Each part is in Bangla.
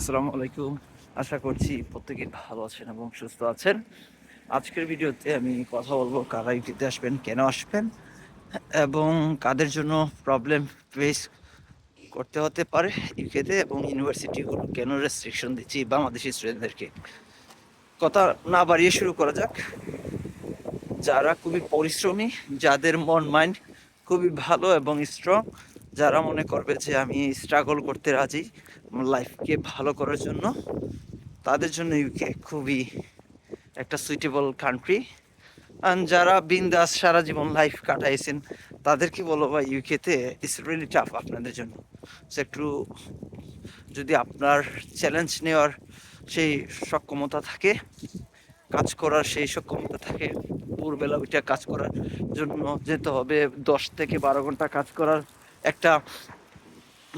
আসসালামু আলাইকুম। আশা করছি প্রত্যেকে ভালো আছেন এবং সুস্থ আছেন। আজকের ভিডিওতে আমি কথা বলবো কারা ইউকেতে আসবেন, কেন আসবেন এবং কাদের জন্য প্রবলেম ফেস করতে হতে পারে ইউকেতে, এবং ইউনিভার্সিটিগুলো কেন রেস্ট্রিকশন দিচ্ছি বাংলাদেশি স্টুডেন্টদেরকে। কথা না বাড়িয়ে শুরু করা যাক। যারা খুবই পরিশ্রমী, যাদের মন মাইন্ড খুবই ভালো এবং স্ট্রং, যারা মনে করবে যে আমি স্ট্রাগল করতে রাজি আমার লাইফকে ভালো করার জন্য, তাদের জন্য ইউকে খুবই একটা সুইটেবল কান্ট্রি। আর যারা বিন্দাস সারা জীবন লাইফ কাটাইছেন তাদেরকে বলো ভাই ইউকেতে ইটস রিয়েলি টাফ আপনাদের জন্য। সো একটু যদি আপনার চ্যালেঞ্জ নেওয়ার সেই সক্ষমতা থাকে, কাজ করার সেই সক্ষমতা থাকে, ভোরবেলা ওইটা কাজ করার জন্য যেতে হবে, 10 থেকে 12 ঘন্টা কাজ করার একটা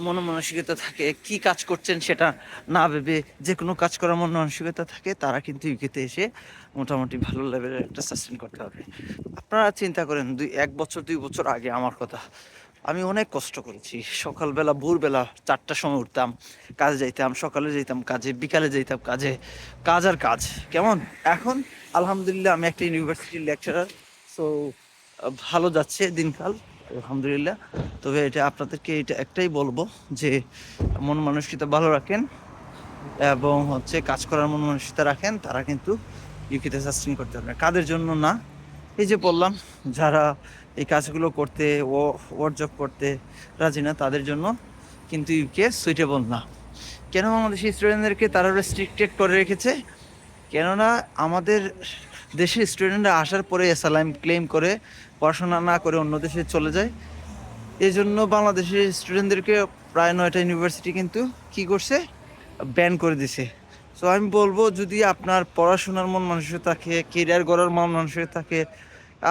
মন মানসিকতা থাকে, কি কাজ করছেন সেটা না ভেবে যে কোনো কাজ করার মন মানসিকতা থাকে, তারা কিন্তু ইউকেতে এসে মোটামুটি ভালো লেভেলের একটা সাস্টেন করতে পারবে। আপনারা চিন্তা করেন 1 বছর 2 বছর আগে আমার কথা, আমি অনেক কষ্ট করেছি। সকালবেলা ভোরবেলা 4টার সময় উঠতাম, কাজে যাইতাম, সকালে যেতাম কাজে, বিকালে যেতাম কাজে, কাজ আর কাজ। কেমন এখন আলহামদুলিল্লাহ আমি একটা ইউনিভার্সিটির লেকচারার। সো ভালো যাচ্ছে দিনকাল আলহামদুলিল্লাহ। তবে এটা আপনাদেরকে এটা একটাই বলবো যে মন মানসিকতা ভালো রাখেন এবং কাজ করার মন মানসিকতা রাখেন, তারা কিন্তু ইউকেতে সাস্টেন করতে পারবে। কাদের জন্য না, এই যে বললাম, যারা এই কাজগুলো করতে ও ওয়ার্ক জব করতে রাজি না, তাদের জন্য কিন্তু ইউকে সুইটেবল না। কেন বাংলাদেশি স্টুডেন্টদেরকে তারা রেস্ট্রিক্টেড করে রেখেছে? কেননা আমাদের দেশের স্টুডেন্টরা আসার পরে অ্যাসাইলাম ক্লেম করে পড়াশোনা না করে অন্য দেশে চলে যায়। এই জন্য বাংলাদেশের স্টুডেন্টদেরকে প্রায় 9টা ইউনিভার্সিটি কিন্তু কি করছে, ব্যান করে দিছে। সো আমি বলবো, যদি আপনার পড়াশোনার মন মানসিকতা থাকে, কেরিয়ার গড়ার মন মানসিকতা থাকে,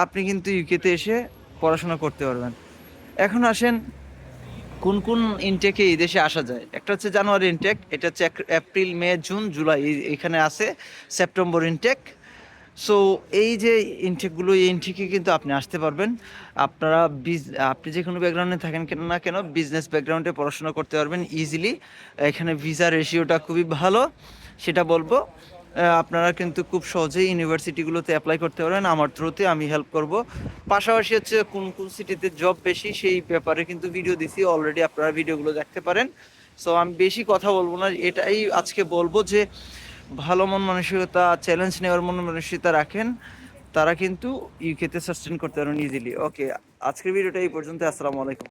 আপনি কিন্তু ইউকেতে এসে পড়াশোনা করতে পারবেন। এখন আসেন কোন কোন ইনটেকে এই দেশে আসা যায়। একটা হচ্ছে জানুয়ারি ইনটেক, এটা হচ্ছে এপ্রিল মে জুন জুলাই, এখানে আছে সেপ্টেম্বর ইনটেক। সো এই যে ইনটেকগুলো, এই ইনটেকে কিন্তু আপনি আসতে পারবেন। আপনারা আপনি যে কোনো ব্যাকগ্রাউন্ডে থাকেন কেন না কেন, বিজনেস ব্যাকগ্রাউন্ডে পড়াশোনা করতে পারবেন ইজিলি। এখানে ভিসা রেশিওটা খুবই ভালো, সেটা বলবো। আপনারা কিন্তু খুব সহজেই ইউনিভার্সিটিগুলোতে অ্যাপ্লাই করতে পারেন আমার থ্রুতে, আমি হেল্প করব। পাশাপাশি কোন কোন সিটিতে জব বেশি সেই ব্যাপারে কিন্তু ভিডিও দিছি অলরেডি, আপনারা ভিডিওগুলো দেখতে পারেন। সো আমি বেশি কথা বলবো না, এটাই আজকে বলবো যে ভালো মন মানসিকতা, চ্যালেঞ্জ নেওয়ার মন মানসিকতা রাখেন, তারা কিন্তু ইউকেতে সাস্টেন করতে পারেন ইজিলি। ওকে, আজকের ভিডিওটা এই পর্যন্ত। আসসালামু আলাইকুম।